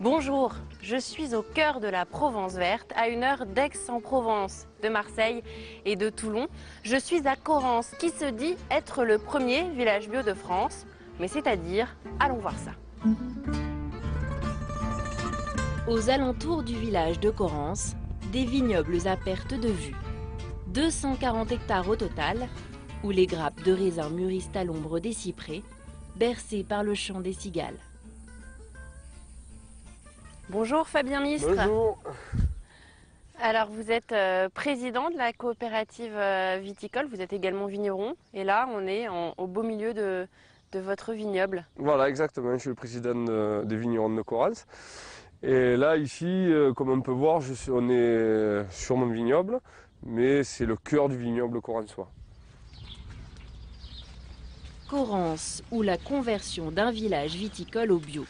Bonjour, je suis au cœur de la Provence verte, à 1 heure d'Aix-en-Provence, de Marseille et de Toulon. Je suis à Correns, qui se dit être le premier village bio de France. Mais c'est-à-dire, allons voir ça. Aux alentours du village de Correns, des vignobles à perte de vue. 240 hectares au total, où les grappes de raisins mûrissent à l'ombre des cyprès, bercées par le chant des cigales. Bonjour Fabien Mistre. Bonjour. Alors vous êtes président de la coopérative viticole, vous êtes également vigneron et là on est au beau milieu de votre vignoble. Voilà, exactement, je suis le président des vignerons de Correns. Et là ici, comme on peut voir, on est sur mon vignoble, mais c'est le cœur du vignoble corrensois. Correns, ou la conversion d'un village viticole au bio.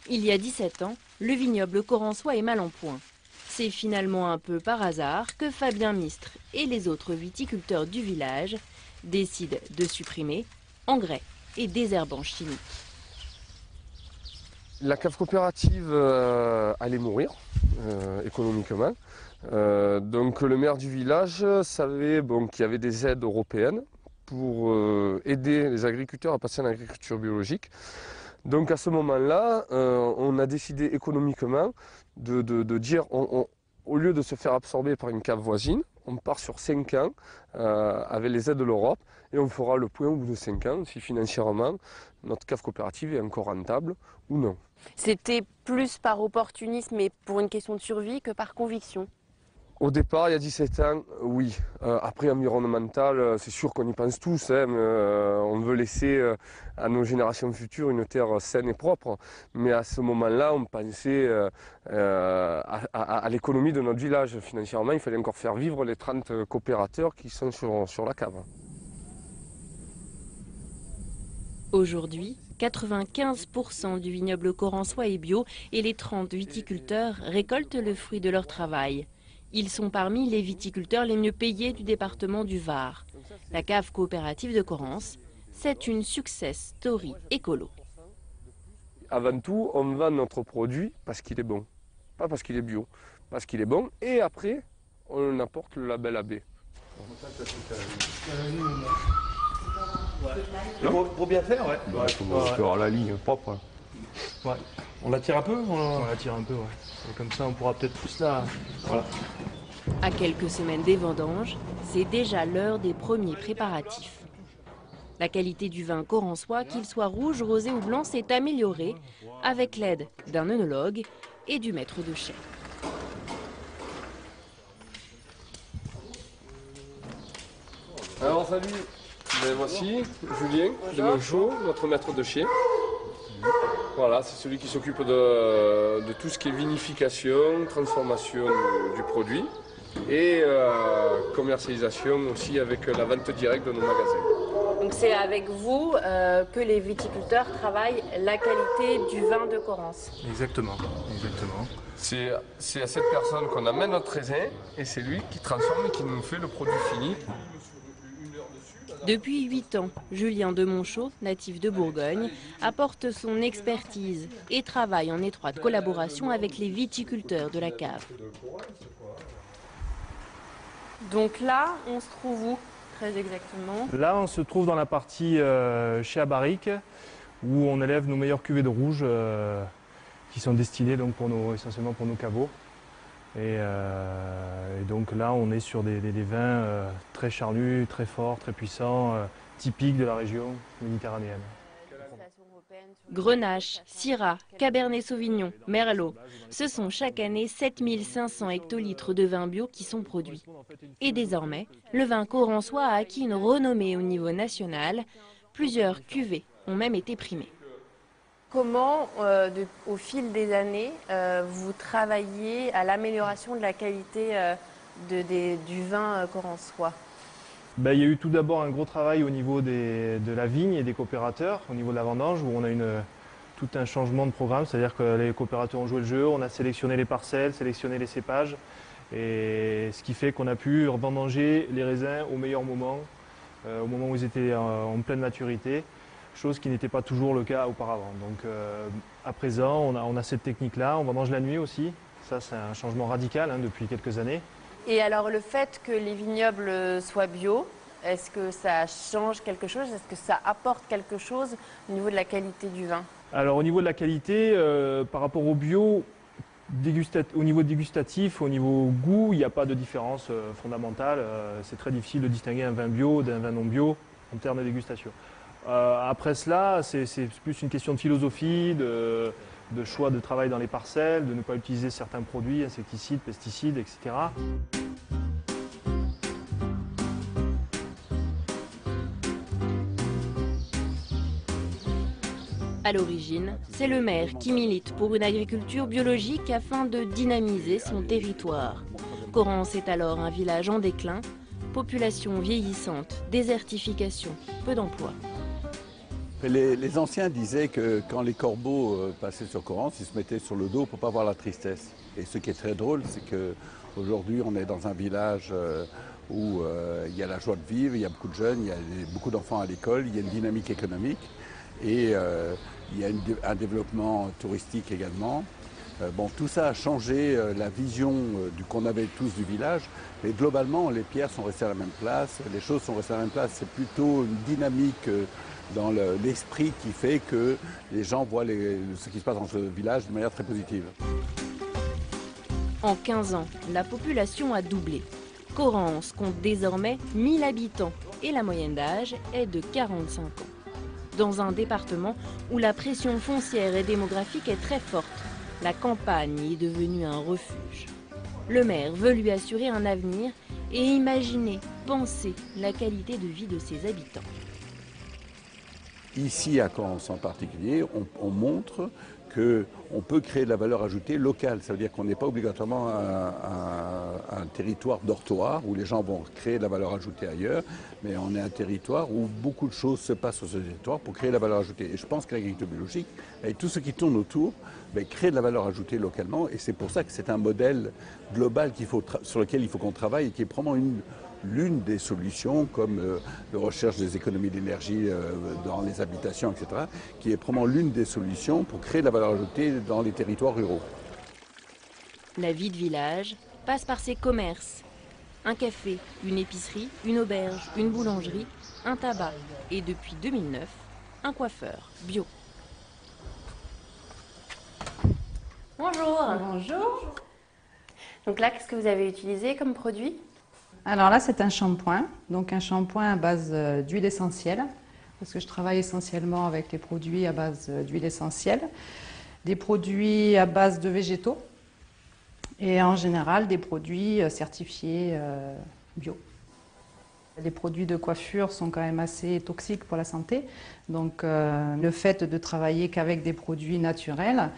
Il y a 17 ans, le vignoble corrensois est mal en point. C'est finalement un peu par hasard que Fabien Mistre et les autres viticulteurs du village décident de supprimer engrais et désherbants chimiques. La cave coopérative allait mourir économiquement. Donc le maire du village savait qu'il y avait des aides européennes pour aider les agriculteurs à passer à l'agriculture biologique. Donc à ce moment-là, on a décidé économiquement de dire, au lieu de se faire absorber par une cave voisine, on part sur 5 ans avec les aides de l'Europe et on fera le point au bout de 5 ans si financièrement notre cave coopérative est encore rentable ou non. C'était plus par opportunisme et pour une question de survie que par conviction. Au départ, il y a 17 ans, oui. Après, environnemental, c'est sûr qu'on y pense tous, hein, mais, on veut laisser à nos générations futures une terre saine et propre. Mais à ce moment-là, on pensait à l'économie de notre village. Financièrement, il fallait encore faire vivre les 30 coopérateurs qui sont sur la cave. Aujourd'hui, 95% du vignoble corrensois est bio et les 30 viticulteurs récoltent le fruit de leur travail. Ils sont parmi les viticulteurs les mieux payés du département du Var. La cave coopérative de Correns, c'est une success story écolo. Avant tout, on vend notre produit parce qu'il est bon, pas parce qu'il est bio, parce qu'il est bon. Et après, on apporte le label AB. Pour bien faire, ouais. Il faut avoir la ligne propre. Ouais. On la tire un peu On la tire un peu, ouais. Et comme ça, on pourra peut-être plus là. Voilà. À quelques semaines des vendanges, c'est déjà l'heure des premiers préparatifs. La qualité du vin corrensois, qu'il soit rouge, rosé ou blanc, s'est améliorée avec l'aide d'un œnologue et du maître de chai. Alors salut, voici Julien de Monchaux, notre maître de chai. Voilà, c'est celui qui s'occupe de tout ce qui est vinification, transformation du produit et commercialisation aussi avec la vente directe de nos magasins. Donc c'est avec vous que les viticulteurs travaillent la qualité du vin de Correns. Exactement. C'est à cette personne qu'on amène notre raisin et c'est lui qui transforme et qui nous fait le produit fini. Depuis 8 ans, Julien de Monchaux, natif de Bourgogne, apporte son expertise et travaille en étroite collaboration avec les viticulteurs de la cave. Donc là, on se trouve où, très exactement? Là, on se trouve dans la partie chez Abarrique, où on élève nos meilleures cuvées de rouge qui sont destinées donc essentiellement pour nos caveaux. Et donc là, on est sur des vins très charnus, très forts, très puissants, typiques de la région méditerranéenne. Grenache, Syrah, Cabernet Sauvignon, Merlot. Ce sont chaque année 7500 hectolitres de vin bio qui sont produits. Et désormais, le vin corrensois a acquis une renommée au niveau national. Plusieurs cuvées ont même été primées. Comment, au fil des années, vous travaillez à l'amélioration de la qualité du vin corrensois? Il y a eu tout d'abord un gros travail au niveau de la vigne et des coopérateurs, au niveau de la vendange, où on a tout un changement de programme, c'est-à-dire que les coopérateurs ont joué le jeu, on a sélectionné les parcelles, sélectionné les cépages, et ce qui fait qu'on a pu vendanger les raisins au meilleur moment, au moment où ils étaient en pleine maturité. chose qui n'était pas toujours le cas auparavant. Donc à présent, on a cette technique-là, on vendange la nuit aussi. Ça, c'est un changement radical depuis quelques années. Et alors le fait que les vignobles soient bio, est-ce que ça change quelque chose? Est-ce que ça apporte quelque chose au niveau de la qualité du vin? Alors au niveau de la qualité, par rapport au bio, au niveau dégustatif, au niveau goût, il n'y a pas de différence fondamentale. C'est très difficile de distinguer un vin bio d'un vin non bio en termes de dégustation. Après cela, c'est plus une question de philosophie, de choix de travail dans les parcelles, de ne pas utiliser certains produits, insecticides, pesticides, etc. À l'origine, c'est le maire qui milite pour une agriculture biologique afin de dynamiser son territoire. Corrence est alors un village en déclin, population vieillissante, désertification, peu d'emplois. Les anciens disaient que quand les corbeaux passaient sur Corrence, ils se mettaient sur le dos pour ne pas voir la tristesse. Et ce qui est très drôle, c'est qu'aujourd'hui, on est dans un village où il y a la joie de vivre, il y a beaucoup de jeunes, il y a beaucoup d'enfants à l'école, il y a une dynamique économique et il y a un développement touristique également. Bon, tout ça a changé la vision qu'on avait tous du village, mais globalement, les pierres sont restées à la même place, les choses sont restées à la même place. C'est plutôt une dynamique dans l'esprit qui fait que les gens voient ce qui se passe dans ce village de manière très positive. En 15 ans, la population a doublé. Corrence compte désormais 1000 habitants et la moyenne d'âge est de 45 ans. Dans un département où la pression foncière et démographique est très forte, la campagne est devenue un refuge. Le maire veut lui assurer un avenir et imaginer, penser la qualité de vie de ses habitants. Ici, à Corrence en particulier, on montre qu'on peut créer de la valeur ajoutée locale. Ça veut dire qu'on n'est pas obligatoirement un territoire dortoir où les gens vont créer de la valeur ajoutée ailleurs, mais on est un territoire où beaucoup de choses se passent sur ce territoire pour créer de la valeur ajoutée. Et je pense que l'agriculture biologique, avec tout ce qui tourne autour, crée de la valeur ajoutée localement. Et c'est pour ça que c'est un modèle global sur lequel il faut qu'on travaille et qui est probablement l'une des solutions, comme la recherche des économies d'énergie dans les habitations, etc., qui est probablement l'une des solutions pour créer de la valeur ajoutée dans les territoires ruraux. La vie de village passe par ses commerces. Un café, une épicerie, une auberge, une boulangerie, un tabac et depuis 2009, un coiffeur bio. Bonjour. Bonjour. Donc là, qu'est-ce que vous avez utilisé comme produit? Alors là, c'est un shampoing, donc un shampoing à base d'huile essentielle, parce que je travaille essentiellement avec les produits à base d'huile essentielle, des produits à base de végétaux et en général des produits certifiés bio. Les produits de coiffure sont quand même assez toxiques pour la santé, donc le fait de travailler qu'avec des produits naturels,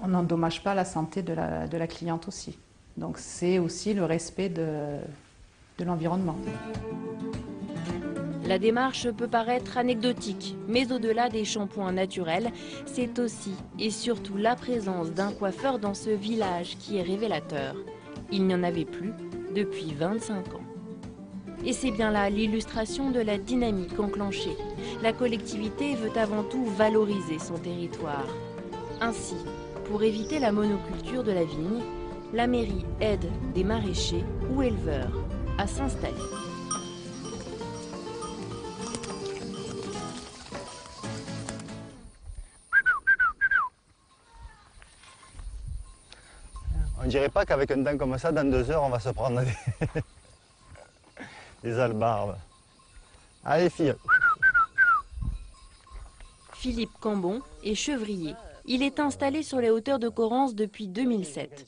on n'endommage pas la santé de la cliente aussi. Donc c'est aussi le respect de l'environnement. La démarche peut paraître anecdotique, mais au-delà des shampoings naturels, c'est aussi et surtout la présence d'un coiffeur dans ce village qui est révélateur. Il n'y en avait plus depuis 25 ans. Et c'est bien là l'illustration de la dynamique enclenchée. La collectivité veut avant tout valoriser son territoire. Ainsi, pour éviter la monoculture de la vigne, la mairie aide des maraîchers ou éleveurs à s'installer. On ne dirait pas qu'avec un temps comme ça, dans 2 heures, on va se prendre des albarbes. Allez, filles. Philippe Cambon est chevrier. Il est installé sur les hauteurs de Corrence depuis 2007.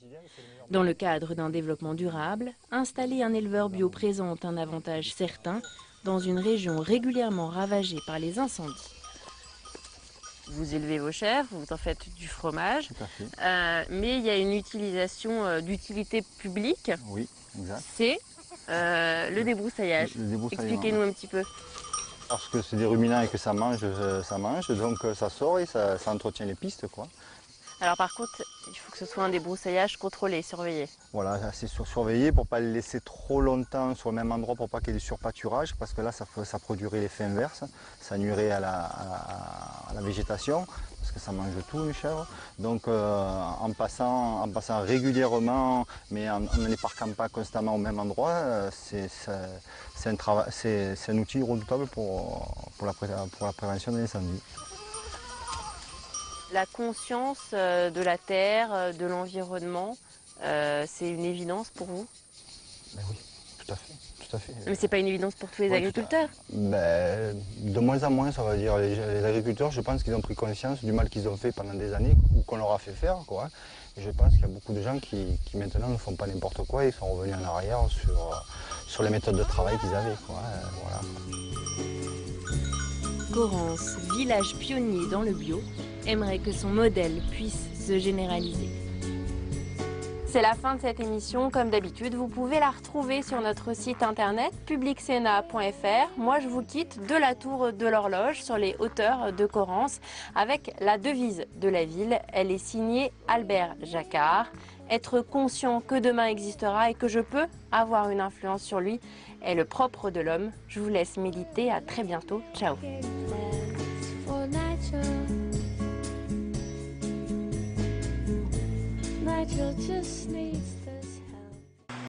Dans le cadre d'un développement durable, installer un éleveur bio présente un avantage certain dans une région régulièrement ravagée par les incendies. Vous élevez vos chèvres, vous en faites du fromage, Tout à fait. Mais il y a une utilisation d'utilité publique, Oui, exact. c'est le débroussaillage. Le débroussaillement. Expliquez-nous un petit peu. Parce que c'est des ruminants et que ça mange, donc ça sort et ça entretient les pistes, quoi. Alors par contre, il faut que ce soit un débroussaillage contrôlé, surveillé. Voilà, c'est surveillé pour ne pas le laisser trop longtemps sur le même endroit pour pas qu'il y ait du surpâturage, parce que là ça produirait l'effet inverse, ça nuirait à la végétation, parce que ça mange tout une chèvre. Donc en passant régulièrement, mais en ne les parquant pas constamment au même endroit, c'est un outil redoutable pour la prévention des incendies. La conscience de la terre, de l'environnement, c'est une évidence pour vous? Ben oui, tout à fait. Tout à fait. Mais c'est pas une évidence pour tous les agriculteurs. De moins en moins, ça va dire. Les agriculteurs, je pense qu'ils ont pris conscience du mal qu'ils ont fait pendant des années, ou qu'on leur a fait faire, quoi. Et je pense qu'il y a beaucoup de gens qui maintenant ne font pas n'importe quoi, ils sont revenus en arrière sur les méthodes de travail qu'ils avaient, quoi. Voilà. Correns, village pionnier dans le bio, aimerait que son modèle puisse se généraliser. C'est la fin de cette émission. Comme d'habitude, vous pouvez la retrouver sur notre site internet publicsena.fr. Moi, je vous quitte de la tour de l'horloge sur les hauteurs de Correns avec la devise de la ville. Elle est signée Albert Jacquard. Être conscient que demain existera et que je peux avoir une influence sur lui est le propre de l'homme. Je vous laisse méditer. À très bientôt. Ciao. Nigel just needs